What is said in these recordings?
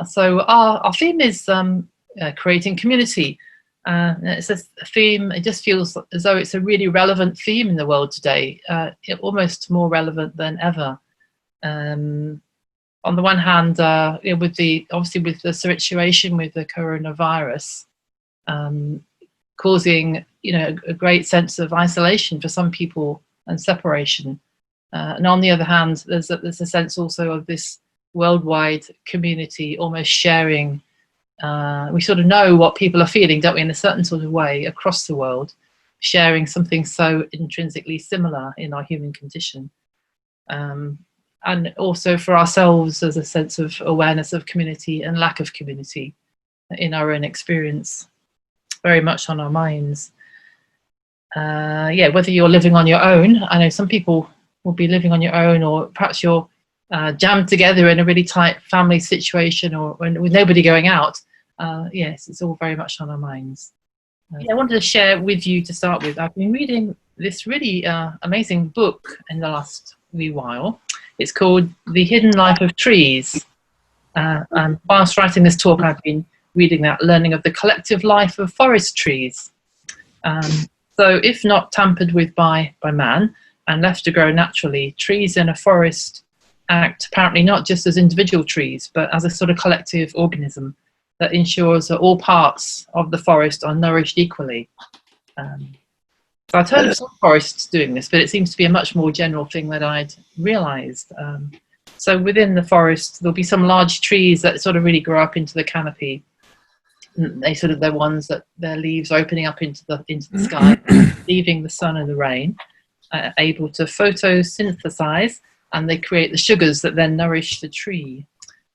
So our theme is creating community. It's a theme, it just feels as though it's a really relevant theme in the world today, almost more relevant than ever. On the one hand, with the situation with the coronavirus, causing a great sense of isolation for some people and separation, and on the other hand, there's a sense also of this worldwide community almost sharing. We sort of know what people are feeling, don't we, in a certain sort of way across the world, sharing something so intrinsically similar in our human condition. And also for ourselves, as a sense of awareness of community and lack of community in our own experience, very much on our minds. Whether you're living on your own, I know some people will be living on your own, or perhaps you're jammed together in a really tight family situation, or with nobody going out. Yes, it's all very much on our minds. I wanted to share with you to start with. I've been reading this really amazing book in the last wee while. It's called The Hidden Life of Trees. And whilst writing this talk, I've been reading that, learning of the collective life of forest trees. So if not tampered with by man and left to grow naturally, trees in a forest act apparently not just as individual trees, but as a sort of collective organism that ensures that all parts of the forest are nourished equally. So I'd heard of some forests doing this, but it seems to be a much more general thing than I'd realised. So within the forest, there'll be some large trees that sort of really grow up into the canopy. They're ones that their leaves are opening up into the sky, leaving the sun and the rain, able to photosynthesize, and they create the sugars that then nourish the tree.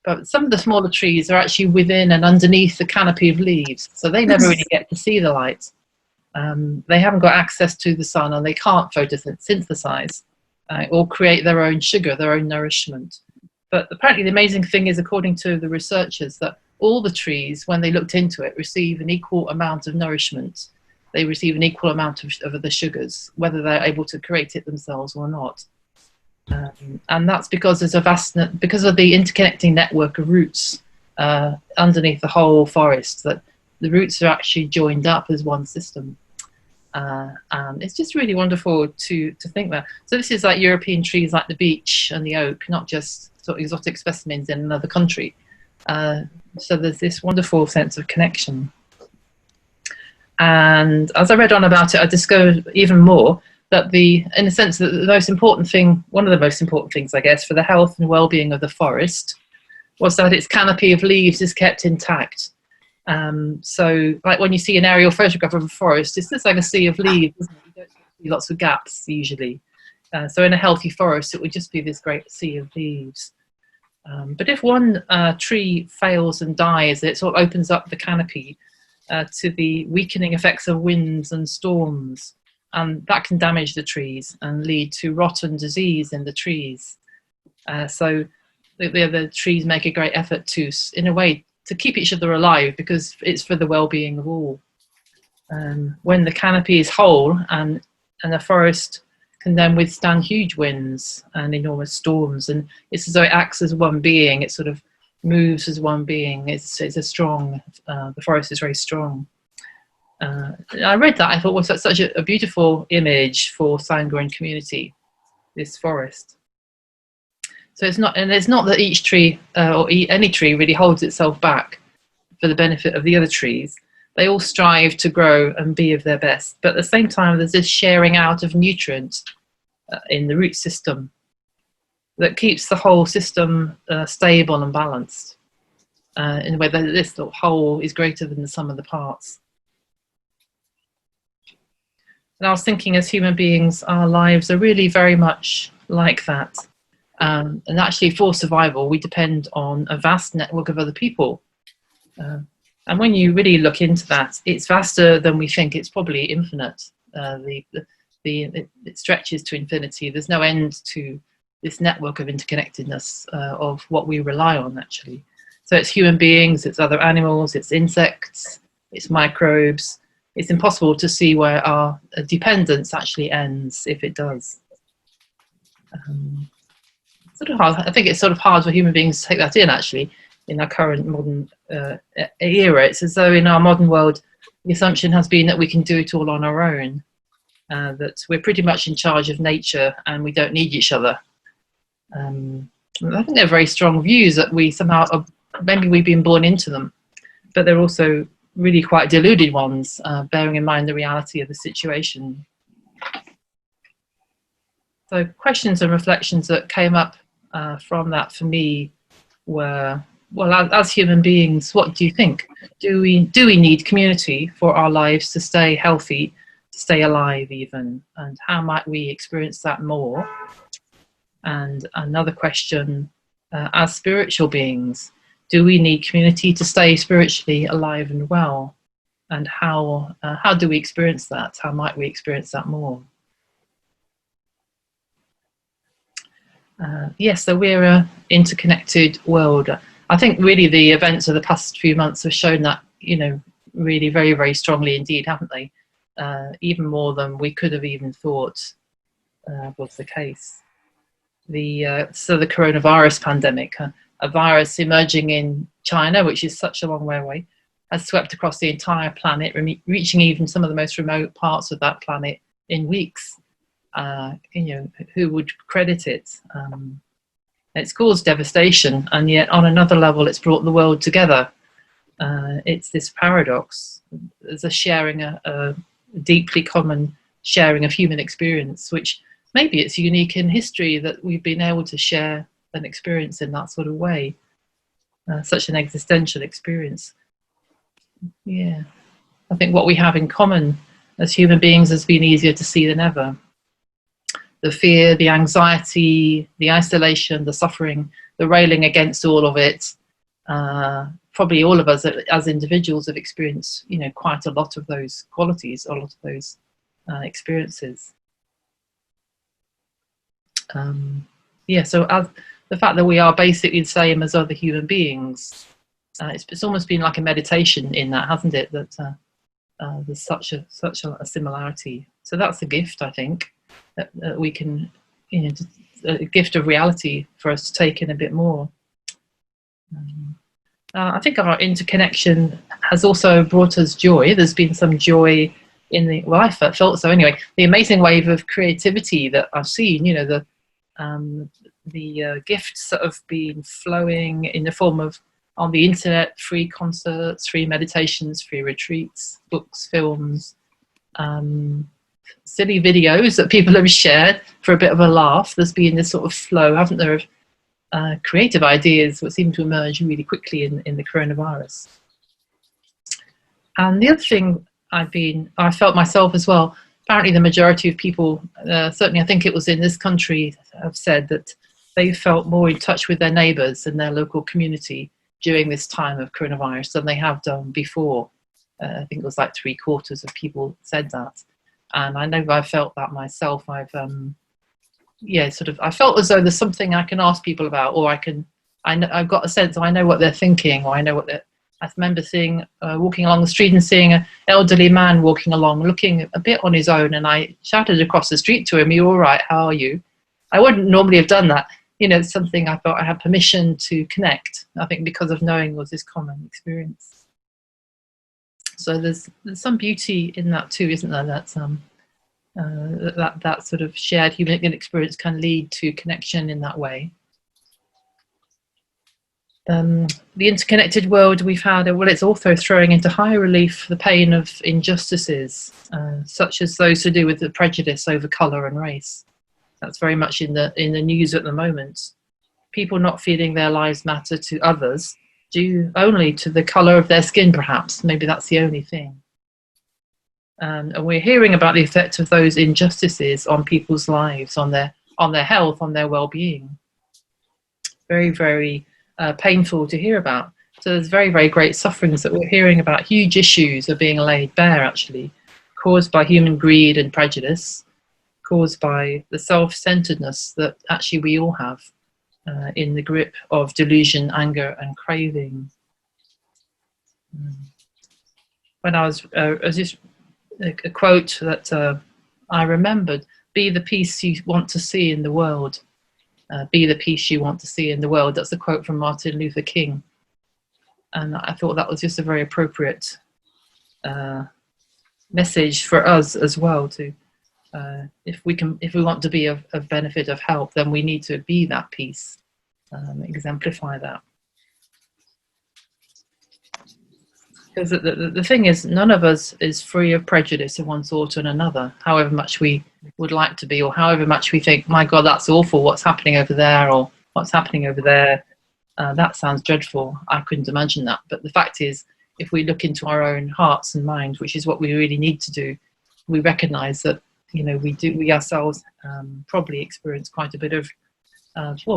But some of the smaller trees are actually within and underneath the canopy of leaves, so they never really get to see the light. They haven't got access to the sun, and they can't photosynthesize or create their own sugar, their own nourishment. But apparently the amazing thing is, according to the researchers, that all the trees, when they looked into it, receive an equal amount of nourishment. They receive an equal amount of the sugars, whether they're able to create it themselves or not. And that's because there's because of the interconnecting network of roots underneath the whole forest, that the roots are actually joined up as one system. And it's just really wonderful to think that. So this is like European trees like the beech and the oak, not just sort of exotic specimens in another country. So there's this wonderful sense of connection. And as I read on about it, I discovered even more that in a sense, that the most important thing, one of the most important things, I guess, for the health and well-being of the forest was that its canopy of leaves is kept intact. So like when you see an aerial photograph of a forest, it's just like a sea of leaves, isn't it? You don't see lots of gaps usually. So in a healthy forest, it would just be this great sea of leaves. But if one tree fails and dies, it sort of opens up the canopy to the weakening effects of winds and storms. And that can damage the trees and lead to rot and disease in the trees. So the trees make a great effort to, in a way, to keep each other alive, because it's for the well-being of all. When the canopy is whole and the forest can then withstand huge winds and enormous storms, and it's as though it acts as one being, it sort of moves as one being. It's a strong, the forest is very strong. I read that, I thought, was such a beautiful image for Sangha and community, this forest. So it's not that each tree or any tree really holds itself back for the benefit of the other trees. They all strive to grow and be of their best, but at the same time there's this sharing out of nutrients in the root system that keeps the whole system stable and balanced in a way that this whole is greater than the sum of the parts. And I was thinking, as human beings, our lives are really very much like that. And actually, for survival, we depend on a vast network of other people. And when you really look into that, it's vaster than we think. It's probably infinite. It stretches to infinity. There's no end to this network of interconnectedness of what we rely on, actually. So it's human beings, it's other animals, it's insects, it's microbes. It's impossible to see where our dependence actually ends, if it does. Sort of hard. I think it's sort of hard for human beings to take that in, actually. in our current modern era. It's as though in our modern world, the assumption has been that we can do it all on our own, that we're pretty much in charge of nature and we don't need each other. I think they're very strong views that we somehow, maybe we've been born into them, but they're also really quite deluded ones, bearing in mind the reality of the situation. So questions and reflections that came up from that for me were, well, as human beings, what do you think? Do we need community for our lives to stay healthy, to stay alive even? And how might we experience that more? And another question, as spiritual beings, do we need community to stay spiritually alive and well? And how do we experience that? How might we experience that more? Yes, so we're an interconnected world. I think really the events of the past few months have shown that, you know, really very, very strongly indeed, haven't they? Even more than we could have even thought was the case. So the coronavirus pandemic, a virus emerging in China, which is such a long way away, has swept across the entire planet, reaching even some of the most remote parts of that planet in weeks. You know, who would credit it? It's caused devastation, and yet on another level, it's brought the world together. It's this paradox. There's a sharing, a deeply common sharing of human experience, which maybe it's unique in history that we've been able to share an experience in that sort of way, such an existential experience. Yeah, I think what we have in common as human beings has been easier to see than ever. The fear, the anxiety, the isolation, the suffering, the railing against all of it. Probably all of us as individuals have experienced, you know, quite a lot of those qualities, a lot of those experiences. Yeah, so as the fact that we are basically the same as other human beings, it's almost been like a meditation in that, hasn't it? That there's such a similarity. So that's a gift, I think, that we can, you know, a gift of reality for us to take in a bit more. I think our interconnection has also brought us joy. There's been some joy in the, well, I felt so anyway, the amazing wave of creativity that I've seen, you know, the gifts that have been flowing in the form of, on the internet, free concerts, free meditations, free retreats, books, films, silly videos that people have shared for a bit of a laugh. There's been this sort of flow, haven't there, of creative ideas that seem to emerge really quickly in the coronavirus. And the other thing I felt myself as well, apparently the majority of people, certainly I think it was in this country, have said that they felt more in touch with their neighbours and their local community during this time of coronavirus than they have done before. I think it was like 3/4 of people said that. And I know I've felt that myself. I felt as though there's something I can ask people about, or I've got a sense, I know what they're thinking, or I know what they're, I remember walking along the street and seeing an elderly man walking along, looking a bit on his own, and I shouted across the street to him, "You all right? How are you?" I wouldn't normally have done that. You know, it's something I felt I had permission to connect, I think because of knowing was this common experience. So there's some beauty in that too, isn't there? That sort of shared human experience can lead to connection in that way. The interconnected world we've had, well, it's also throwing into high relief the pain of injustices, such as those to do with the prejudice over colour and race. That's very much in the news at the moment. People not feeling their lives matter to others due only to the colour of their skin, perhaps. Maybe that's the only thing. And we're hearing about the effect of those injustices on people's lives, on their health, on their well-being. Very, very painful to hear about. So there's very, very great sufferings that we're hearing about. Huge issues are being laid bare, actually, caused by human greed and prejudice, caused by the self-centeredness that actually we all have in the grip of delusion, anger, and craving. When I was just a quote that I remembered: "Be the peace you want to see in the world. Be the peace you want to see in the world." That's a quote from Martin Luther King. And I thought that was just a very appropriate message for us as well. To if we want to be of benefit, of help, then we need to be that peace, exemplify that. Because the thing is, none of us is free of prejudice of one sort or another, however much we would like to be, or however much we think, my God, that's awful, what's happening over there, or what's happening over there. That sounds dreadful. I couldn't imagine that. But the fact is, if we look into our own hearts and minds, which is what we really need to do, we recognize that, we ourselves probably experience quite a bit of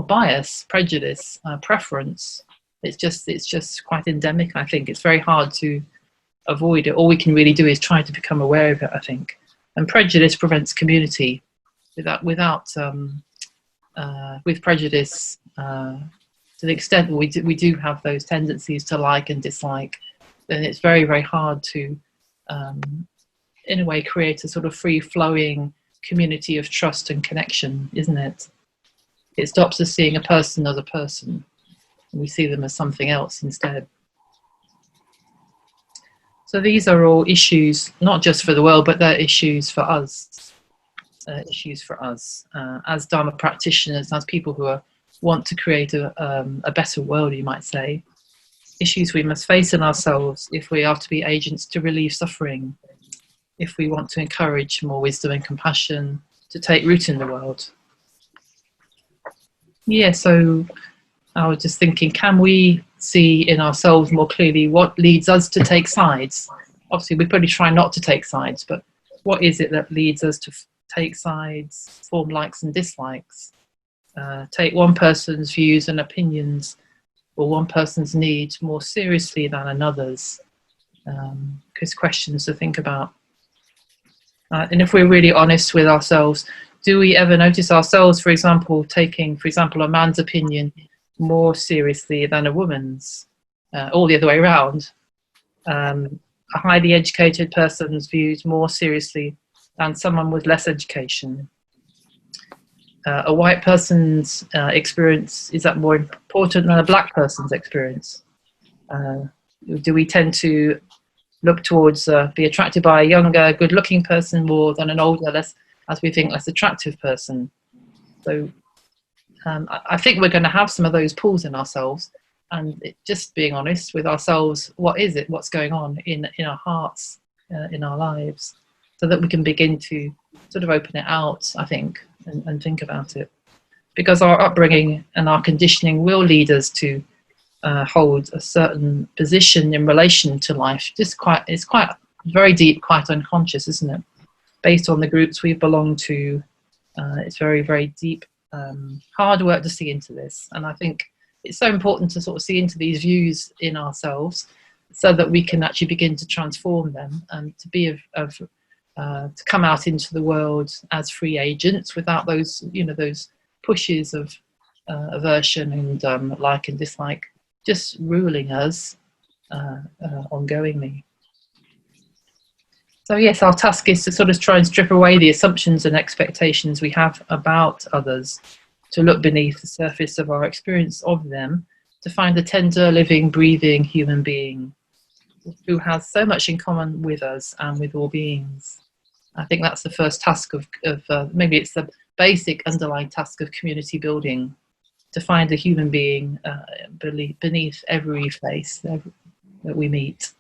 bias, prejudice, preference. It's just quite endemic, I think. It's very hard to avoid it. All we can really do is try to become aware of it, I think. And prejudice prevents community. With prejudice, to the extent that we do have those tendencies to like and dislike, then it's very, very hard to, in a way, create a sort of free-flowing community of trust and connection, isn't it? It stops us seeing a person as a person. We see them as something else instead. So these are all issues, not just for the world, but they're issues for us. As Dharma practitioners, as people who want to create a better world, you might say. Issues we must face in ourselves if we are to be agents to relieve suffering, if we want to encourage more wisdom and compassion to take root in the world. Yeah, so I was just thinking, can we see in ourselves more clearly what leads us to take sides? Obviously, we probably try not to take sides, but what is it that leads us to take sides, form likes and dislikes, take one person's views and opinions or one person's needs more seriously than another's? Because questions to think about. And if we're really honest with ourselves, do we ever notice ourselves, for example, taking, a man's opinion more seriously than a woman's, or the other way around? A highly educated person's views more seriously than someone with less education? A white person's experience, is that more important than a black person's experience? Do we tend to look towards, be attracted by a younger, good-looking person more than an older, less attractive person? So I think we're going to have some of those pulls in ourselves, and just being honest with ourselves, what's going on in our hearts, in our lives, so that we can begin to sort of open it out, I think, and think about it. Because our upbringing and our conditioning will lead us to hold a certain position in relation to life. It's quite very deep, quite unconscious, isn't it? Based on the groups we belong to, it's very, very deep. Hard work to see into this, and I think it's so important to sort of see into these views in ourselves, so that we can actually begin to transform them and to be to come out into the world as free agents without those those pushes of aversion and like and dislike just ruling us ongoingly. So yes, our task is to sort of try and strip away the assumptions and expectations we have about others, to look beneath the surface of our experience of them, to find a tender, living, breathing human being who has so much in common with us and with all beings. I think that's the first task of maybe it's the basic underlying task of community building, to find a human being beneath every face that we meet.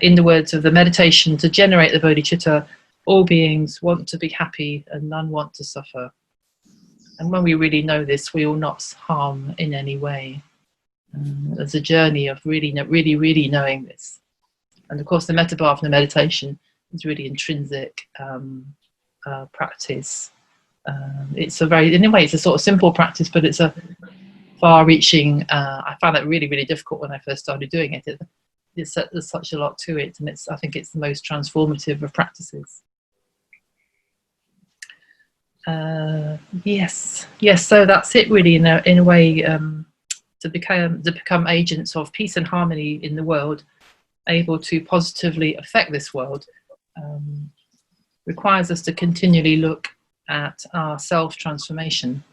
In the words of the meditation, to generate the bodhicitta, all beings want to be happy and none want to suffer. And when we really know this, we will not harm in any way. There's a journey of really knowing this. And of course, the Metabhavana meditation is really intrinsic practice. It's in a way, it's a sort of simple practice, but it's a far-reaching. I found it really, really difficult when I first started doing it. There's such a lot to it, and I think it's the most transformative of practices. Yes. So that's it, really. In a way, to become agents of peace and harmony in the world, able to positively affect this world, requires us to continually look at our self-transformation,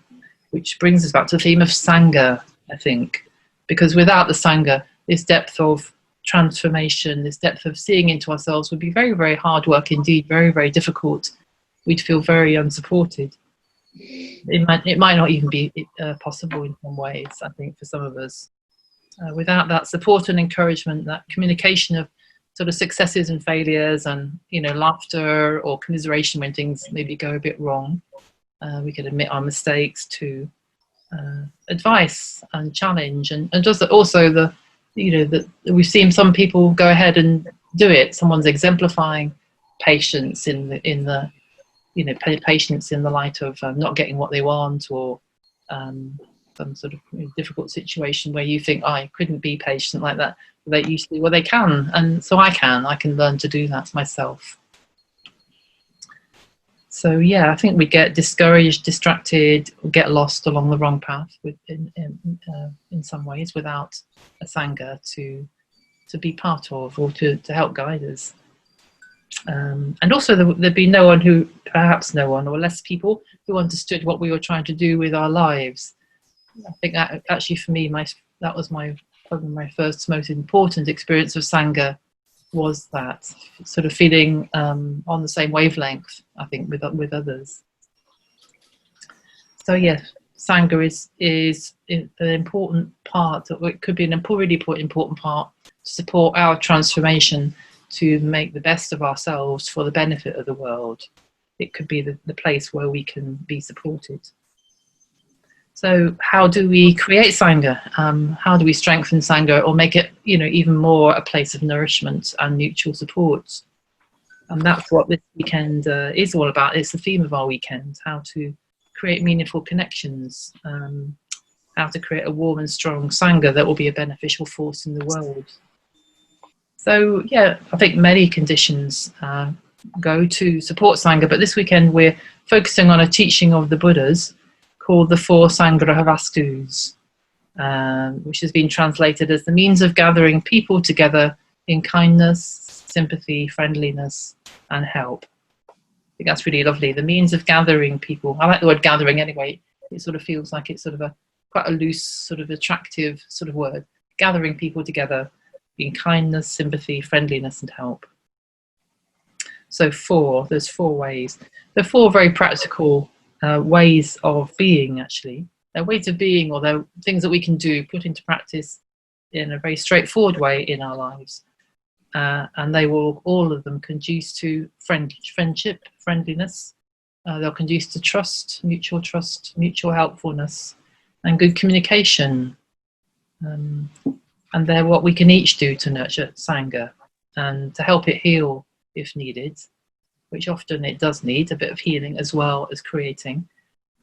which brings us back to the theme of Sangha, I think, because without the Sangha, this depth of transformation, this depth of seeing into ourselves would be very, very hard work indeed, very, very difficult. We'd feel very unsupported. It might not even be possible in some ways, I think, for some of us. Without that support and encouragement, that communication of sort of successes and failures, and laughter or commiseration when things maybe go a bit wrong, we can admit our mistakes, to advice and challenge, and just also that we've seen some people go ahead and do it. Someone's exemplifying patience in the patience in the light of not getting what they want, or some sort of difficult situation where you think, I couldn't be patient like that. They usually, well, they can, and so I can learn to do that myself. So yeah, I think we get discouraged, distracted, get lost along the wrong path in some ways, without a Sangha to be part of, or to help guide us. And also there'd be perhaps no one or less people who understood what we were trying to do with our lives. I think that actually for me, that was probably my first most important experience of Sangha, was that sort of feeling on the same wavelength, I think, with others. So yes, Sangha is an important part, or it could be an really important part to support our transformation, to make the best of ourselves for the benefit of the world. It could be the place where we can be supported. So how do we create Sangha? How do we strengthen Sangha, or make it even more a place of nourishment and mutual support? And that's what this weekend is all about. It's the theme of our weekend: how to create meaningful connections, how to create a warm and strong Sangha that will be a beneficial force in the world. So yeah, I think many conditions go to support Sangha, but this weekend we're focusing on a teaching of the Buddhas called the Four Samgrahavastus, which has been translated as the means of gathering people together in kindness, sympathy, friendliness, and help. I think that's really lovely. The means of gathering people. I like the word gathering anyway. It sort of feels like it's sort of quite a loose, sort of attractive sort of word. Gathering people together in kindness, sympathy, friendliness, and help. So there's four ways. They're four very practical ways of being, actually. They're ways of being, or they're things that we can do, put into practice in a very straightforward way in our lives. And they will, all of them, conduce to friendship, friendliness. They'll conduce to trust, mutual helpfulness, and good communication. And they're what we can each do to nurture Sangha, and to help it heal if needed, which often it does need a bit of healing as well as creating,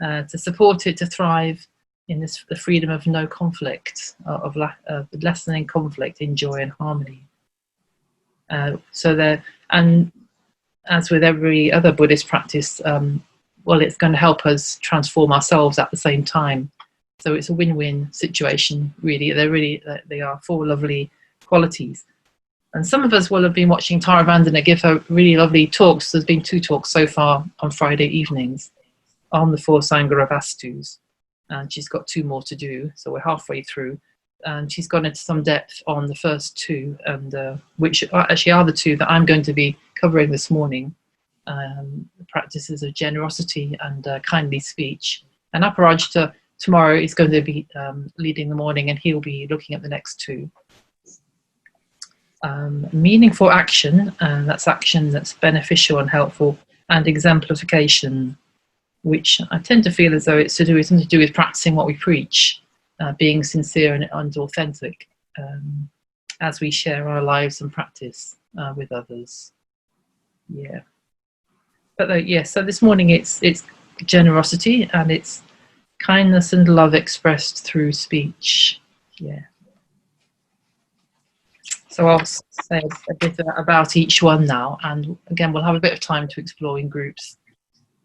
to support it to thrive in the freedom of no conflict, of lessening conflict in joy and harmony. And as with every other Buddhist practice, it's going to help us transform ourselves at the same time. So it's a win-win situation, really. They are four lovely qualities. And some of us will have been watching Tara Vandana give her really lovely talks. There's been 2 talks so far on Friday evenings on the Four Samgrahavastus. And she's got 2 more to do, so we're halfway through. And she's gone into some depth on the first 2, and which actually are the 2 that I'm going to be covering this morning. The practices of generosity and kindly speech. And Aparajita tomorrow is going to be leading the morning, and he'll be looking at the next 2. Meaningful action, that's action that's beneficial and helpful, and exemplification, which I tend to feel as though it's something to do with practicing what we preach, being sincere and authentic as we share our lives and practice with others. Yeah. But so this morning it's generosity, and it's kindness and love expressed through speech. Yeah. So I'll say a bit about each one now, and again we'll have a bit of time to explore in groups.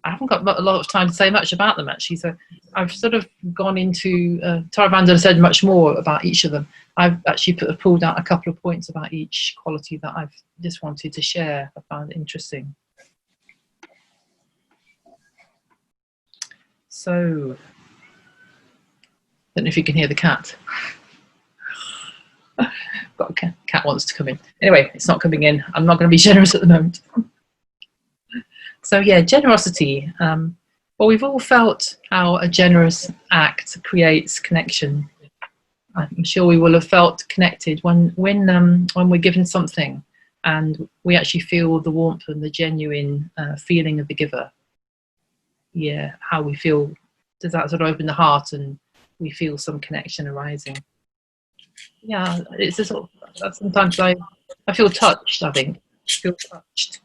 I haven't got a lot of time to say much about them, actually, so I've sort of gone into Tara Vandana said much more about each of them. I've actually pulled out a couple of points about each quality that I've just wanted to share. I found it interesting. So, I don't know if you can hear the cat. Got a cat wants to come in. Anyway, it's not coming in. I'm not going to be generous at the moment. So yeah, generosity. Well, we've all felt how a generous act creates connection. I'm sure we will have felt connected when we're given something and we actually feel the warmth and the genuine feeling of the giver. Yeah, how we feel, does that sort of open the heart and we feel some connection arising. Yeah, it's a sort of, sometimes I feel touched, I think. I feel touched.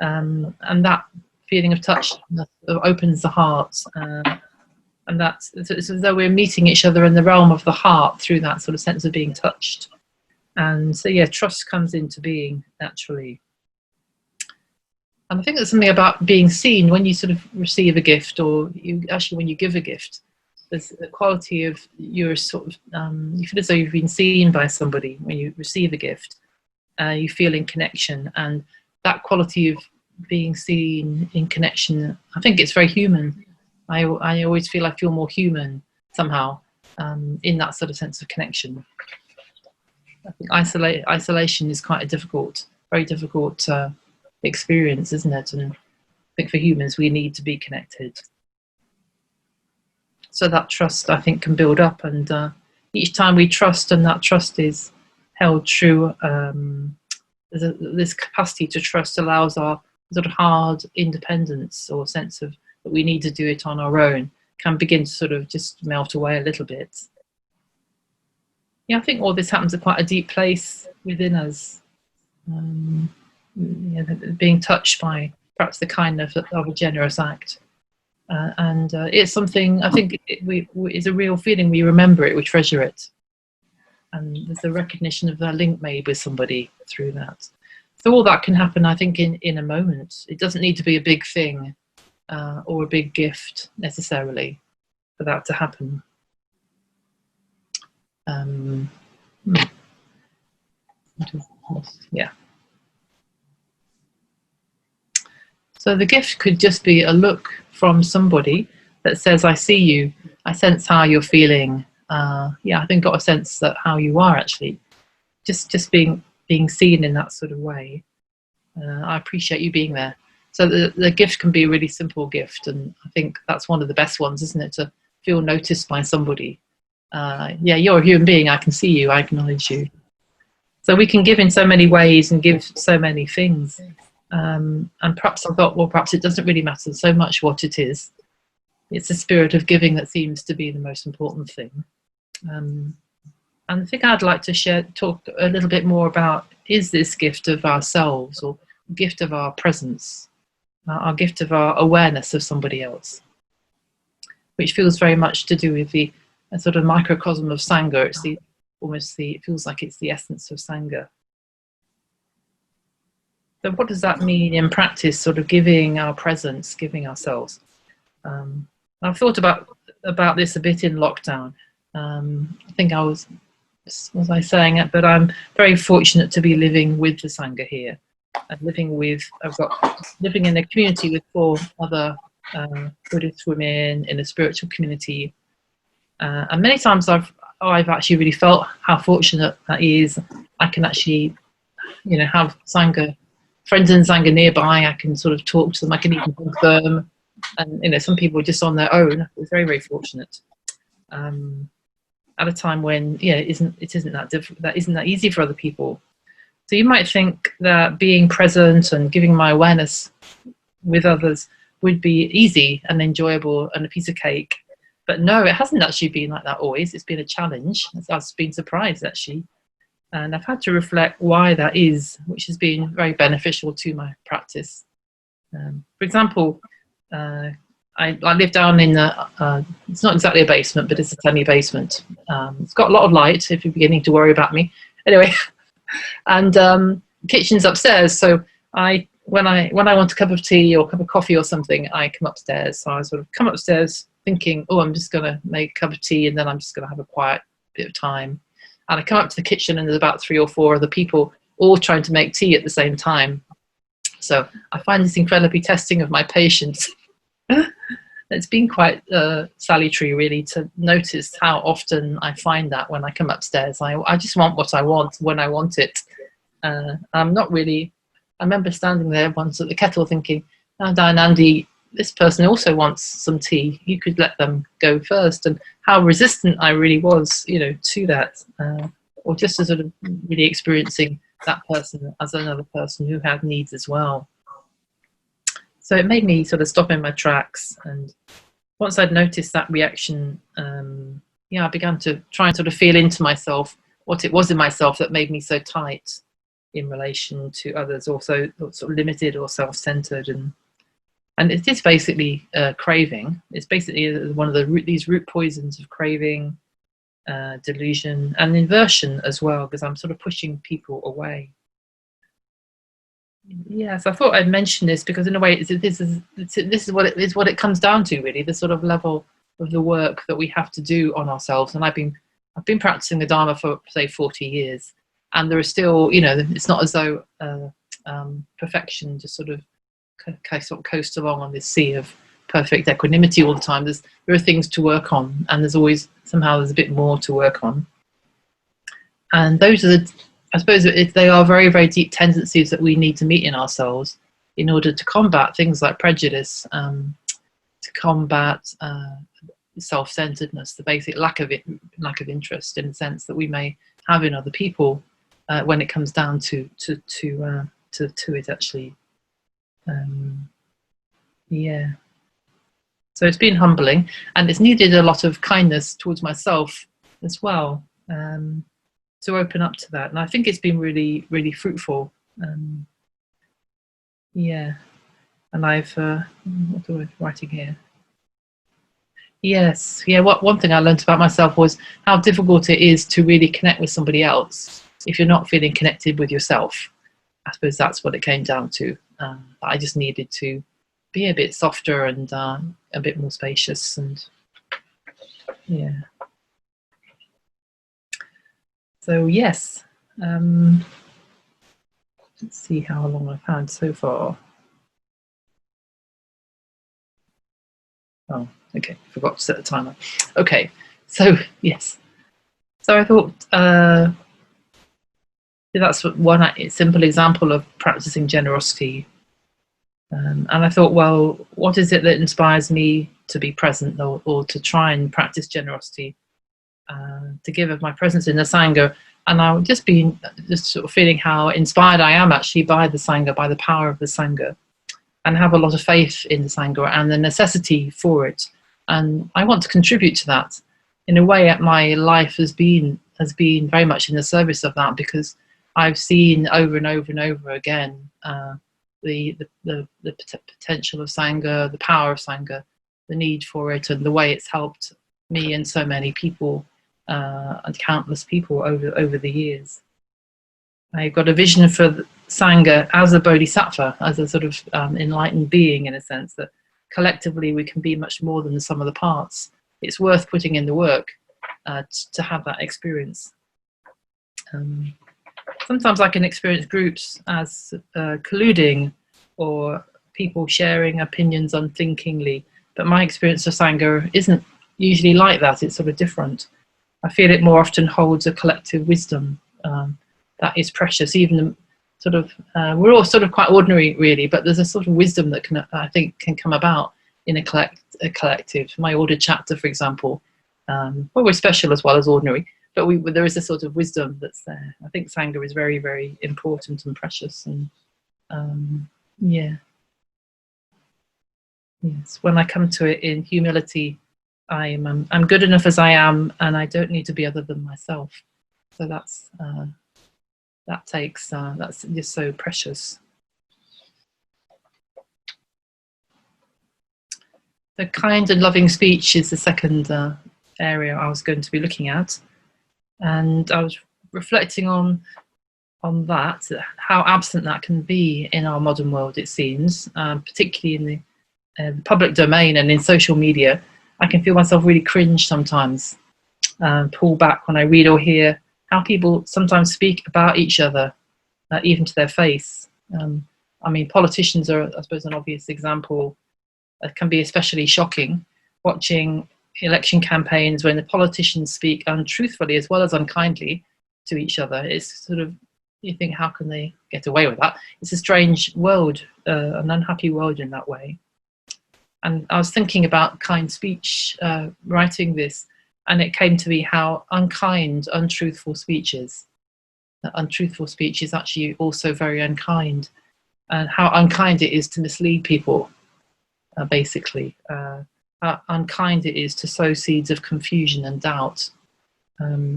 And that feeling of touch opens the heart. And that's, it's as though we're meeting each other in the realm of the heart through that sort of sense of being touched. And so, yeah, trust comes into being naturally. And I think there's something about being seen when you sort of receive a gift, or you actually when you give a gift. There's the quality of you're sort of, you feel as though you've been seen by somebody when you receive a gift. You feel in connection, and that quality of being seen in connection, I think it's very human. I always feel I feel more human somehow in that sort of sense of connection. I think isolation is quite a very difficult experience, isn't it? And I think for humans, we need to be connected. So that trust, I think, can build up, and each time we trust and that trust is held true, this capacity to trust allows our sort of hard independence or sense of that we need to do it on our own can begin to sort of just melt away a little bit. Yeah, I think all this happens at quite a deep place within us. Being touched by perhaps the kindness of a generous act. And it's something, I think it's a real feeling. We remember it, we treasure it. And there's a recognition of a link made with somebody through that. So all that can happen, I think, in a moment. It doesn't need to be a big thing or a big gift necessarily for that to happen. Yeah. So the gift could just be a look from somebody that says, I see you, I sense how you're feeling. Yeah, I think got a sense that how you are actually. Just being seen in that sort of way. I appreciate you being there. So the gift can be a really simple gift, and I think that's one of the best ones, isn't it? To feel noticed by somebody. Yeah, you're a human being, I can see you, I acknowledge you. So we can give in so many ways and give so many things. And perhaps I thought, well, perhaps it doesn't really matter so much what it is. It's the spirit of giving that seems to be the most important thing. And I think I'd like to talk a little bit more about, is this gift of ourselves or gift of our presence, our gift of our awareness of somebody else, which feels very much to do with the sort of microcosm of Sangha. It's it feels like it's the essence of Sangha. So what does that mean in practice, sort of giving our presence, giving ourselves? I've thought about this a bit in lockdown. I think was I saying it, but I'm very fortunate to be living with the Sangha here. And living in a community with 4 other Buddhist women in a spiritual community. And many times I've actually really felt how fortunate that is. I can actually, have Sangha friends in Sangha nearby. I can sort of talk to them. I can even hug them. And some people are just on their own. I was very, very fortunate. At a time when it isn't that easy for other people. So you might think that being present and giving my awareness with others would be easy and enjoyable and a piece of cake. But no, it hasn't actually been like that always. It's been a challenge. I've been surprised actually. And I've had to reflect why that is, which has been very beneficial to my practice. For example, I live down in it's not exactly a basement, but it's a tiny basement. It's got a lot of light if you're beginning to worry about me. Anyway, and kitchen's upstairs. So when I want a cup of tea or a cup of coffee or something, I come upstairs. So I sort of come upstairs thinking, oh, I'm just going to make a cup of tea and then I'm just going to have a quiet bit of time. And I come up to the kitchen and there's about 3 or 4 other people all trying to make tea at the same time. So I find this incredibly testing of my patience. It's been quite salutary, really, to notice how often I find that when I come upstairs. I just want what I want when I want it. I'm not really. I remember standing there once at the kettle thinking, "Oh, Dayanandi, this person also wants some tea. You could let them go first." And how resistant I really was, to that, or just as sort of really experiencing that person as another person who had needs as well. So it made me sort of stop in my tracks. And once I'd noticed that reaction, I began to try and sort of feel into myself what it was in myself that made me so tight in relation to others, also sort of limited or self-centered. And it is basically craving. It's basically one of these root poisons of craving, delusion, and inversion as well, because I'm sort of pushing people away. Yes, I thought I'd mention this because in a way this is what it comes down to, really, the sort of level of the work that we have to do on ourselves. And I've been practicing the Dharma for, say, 40 years, and there are still, it's not as though perfection just sort of coast along on this sea of perfect equanimity all the time. There are things to work on, and there's a bit more to work on. And those are I suppose they are very, very deep tendencies that we need to meet in ourselves in order to combat things like prejudice, to combat self-centeredness, the basic lack of interest in the sense that we may have in other people when it comes down to it actually. So it's been humbling, and it's needed a lot of kindness towards myself as well. To open up to that, and I think it's been really, really fruitful. And I've what am I writing here? One thing I learned about myself was how difficult it is to really connect with somebody else if you're not feeling connected with yourself. I suppose that's what it came down to. I just needed to be a bit softer and a bit more spacious, and So yes, let's see how long I've had so far. Oh, okay, forgot to set the timer. Okay, so yes. So I thought that's one simple example of practicing generosity. And I thought, well, what is it that inspires me to be present or to try and practice generosity? To give of my presence in the Sangha, and I've just sort of feeling how inspired I am actually by the Sangha, by the power of the Sangha, and have a lot of faith in the Sangha and the necessity for it. And I want to contribute to that. In a way, my life has been very much in the service of that, because I've seen over and over and over again the potential of Sangha, the power of Sangha, the need for it, and the way it's helped me and so many people. And countless people over the years. I've got a vision for Sangha as a bodhisattva, as a sort of enlightened being, in a sense that collectively we can be much more than the sum of the parts. It's worth putting in the work to have that experience. Sometimes I can experience groups as colluding or people sharing opinions unthinkingly, but my experience of Sangha isn't usually like that. It's sort of different. I feel it more often holds a collective wisdom that is precious. Even sort of, we're all sort of quite ordinary, really, but there's a sort of wisdom that I think can come about in a collective. My ordered chapter, for example, we're special as well as ordinary, but there is a sort of wisdom that's there. I think Sangha is very, very important and precious, and yes, when I come to it in humility, I'm good enough as I am, and I don't need to be other than myself. So that's just so precious. The kind and loving speech is the second area I was going to be looking at, and I was reflecting on that, how absent that can be in our modern world. It seems, particularly in the public domain and in social media. I can feel myself really cringe sometimes, pull back when I read or hear how people sometimes speak about each other, even to their face. I mean, politicians are, I suppose, an obvious example. It can be especially shocking watching election campaigns when the politicians speak untruthfully as well as unkindly to each other. It's sort of, you think, how can they get away with that? It's a strange world, an unhappy world in that way. And I was thinking about kind speech, writing this, and it came to me how unkind, untruthful speech is. That untruthful speech is actually also very unkind, and how unkind it is to mislead people, basically. How unkind it is to sow seeds of confusion and doubt,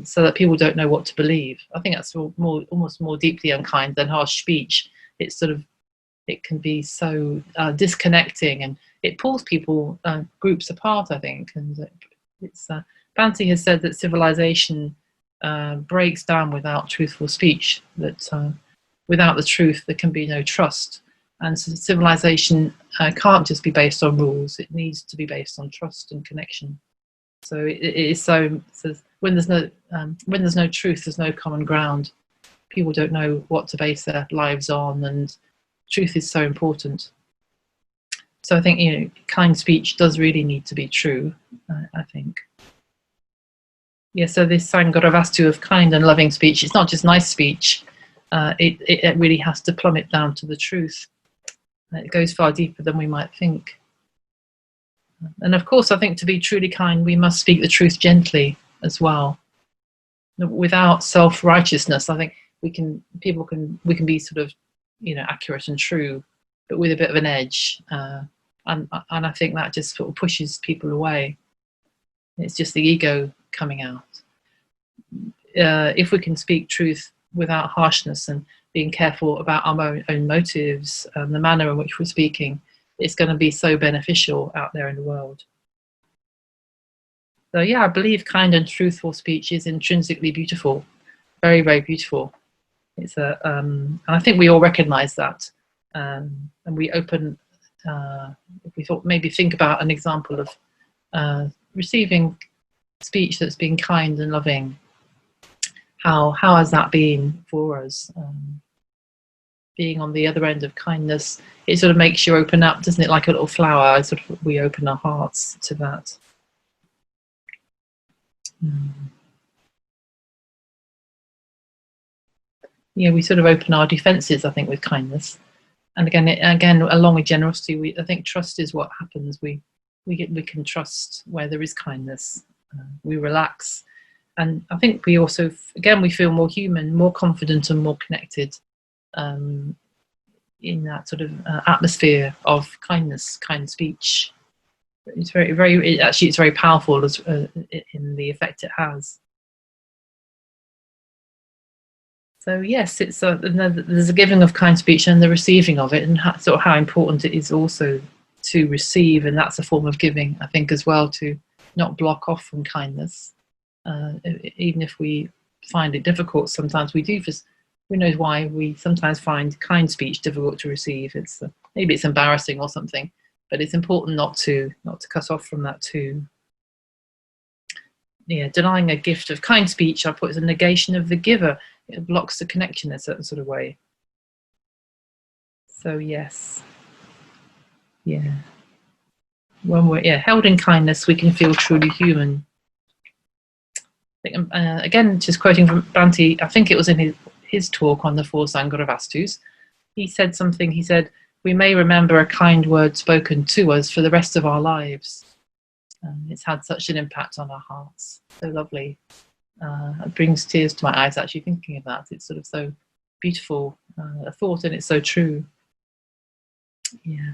so that people don't know what to believe. I think that's almost more deeply unkind than harsh speech. It's sort of, it can be so disconnecting, and it pulls people, groups apart, I think. And it's Bhante has said that civilization breaks down without truthful speech, that without the truth there can be no trust. And so civilization can't just be based on rules, it needs to be based on trust and connection. So it is so when there's no truth, there's no common ground. People don't know what to base their lives on, and truth is so important. So I think, you know, kind speech does really need to be true, I think. Yeah, so this Sangharavastus of kind and loving speech, it's not just nice speech, it really has to plummet down to the truth. It goes far deeper than we might think. And of course, I think to be truly kind, we must speak the truth gently as well. Without self-righteousness, I think we can be sort of, you know, accurate and true, but with a bit of an edge. And I think that just sort of pushes people away. It's just the ego coming out. If we can speak truth without harshness and being careful about our own motives and the manner in which we're speaking, it's going to be so beneficial out there in the world. So yeah, I believe kind and truthful speech is intrinsically beautiful, very, very beautiful. It's and I think we all recognise that, and we open. If we thought, maybe think about an example of receiving speech that's been kind and loving. How has that been for us? Being on the other end of kindness, it sort of makes you open up, doesn't it? Like a little flower, sort of, we open our hearts to that. Yeah, we sort of open our defences, I think, with kindness. And again, along with generosity, I think trust is what happens. We can trust where there is kindness. We relax. And I think we also, again, we feel more human, more confident and more connected in that sort of atmosphere of kindness, kind speech. It's it's very powerful in the effect it has. So yes, there's a giving of kind speech and the receiving of it, and sort of how important it is also to receive, and that's a form of giving, I think, as well, to not block off from kindness. Even if we find it difficult, sometimes we do. Who knows why we sometimes find kind speech difficult to receive? Maybe it's embarrassing or something, but it's important not to cut off from that too. Yeah, denying a gift of kind speech, I put as a negation of the giver. It blocks the connection in a certain sort of way. So yes, yeah. When we're held in kindness, we can feel truly human. Again, just quoting from Bhante, I think it was in his talk on the Four Samgrahavastus, he said something. He said, "We may remember a kind word spoken to us for the rest of our lives." It's had such an impact on our hearts. So lovely. It brings tears to my eyes actually thinking of that. It's sort of so beautiful, a thought, and it's so true. Yeah.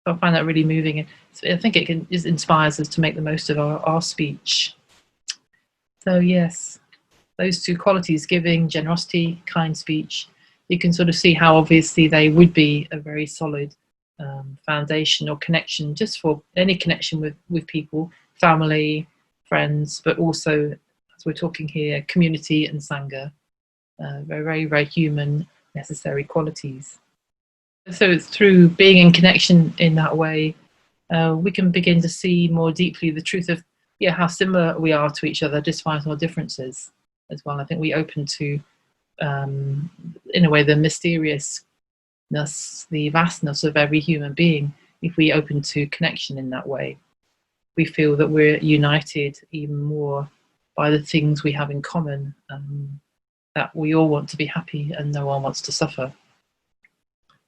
So I find that really moving, and I think it inspires us to make the most of our speech. So yes, those two qualities, giving, generosity, kind speech, you can sort of see how obviously they would be a very solid foundation or connection, just for any connection with people, family, friends, but also, as we're talking here, community and Sangha, very, very, very human, necessary qualities. So through being in connection in that way, we can begin to see more deeply the truth of how similar we are to each other despite our differences as well. I think we open to, in a way, the mysteriousness, the vastness of every human being, if we open to connection in that way. We feel that we're united even more by the things we have in common, that we all want to be happy and no one wants to suffer,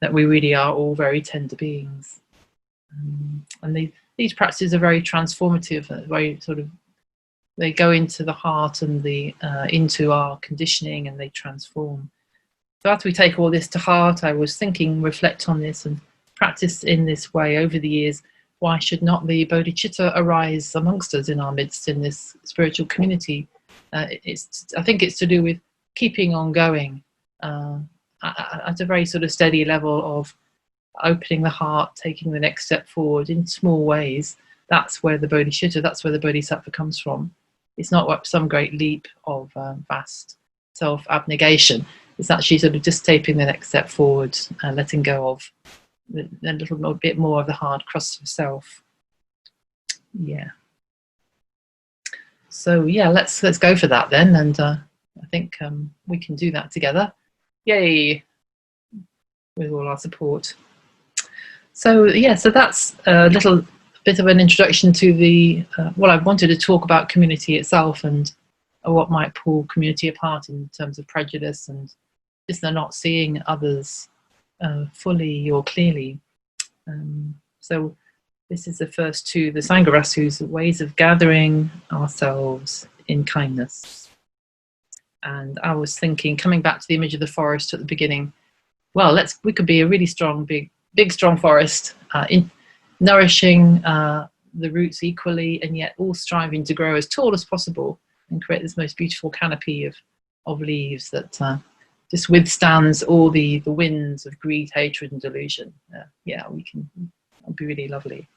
that we really are all very tender beings. And these practices are very transformative, very sort of, they go into the heart and into our conditioning, and they transform. So after we take all this to heart, I was thinking, reflect on this and practice in this way over the years. Why should not the bodhicitta arise amongst us in our midst in this spiritual community? I think it's to do with keeping on going at a very sort of steady level of opening the heart, taking the next step forward in small ways. That's where the bodhicitta, that's where the bodhisattva comes from. It's not some great leap of vast self-abnegation. It's actually sort of just taking the next step forward and letting go of a little bit more of the hard crust of self. Yeah. So yeah, let's go for that then, and I think we can do that together. Yay! With all our support. So yeah, so that's a little bit of an introduction to the well, I wanted to talk about community itself and what might pull community apart in terms of prejudice and just not seeing others fully or clearly. So this is the first two, the Sanghavastus, ways of gathering ourselves in kindness. And I was thinking, coming back to the image of the forest at the beginning, well, we could be a really strong, big strong forest, nourishing the roots equally, and yet all striving to grow as tall as possible and create this most beautiful canopy of leaves that just withstands all the winds of greed, hatred, and delusion. Yeah, we can. It'll be really lovely.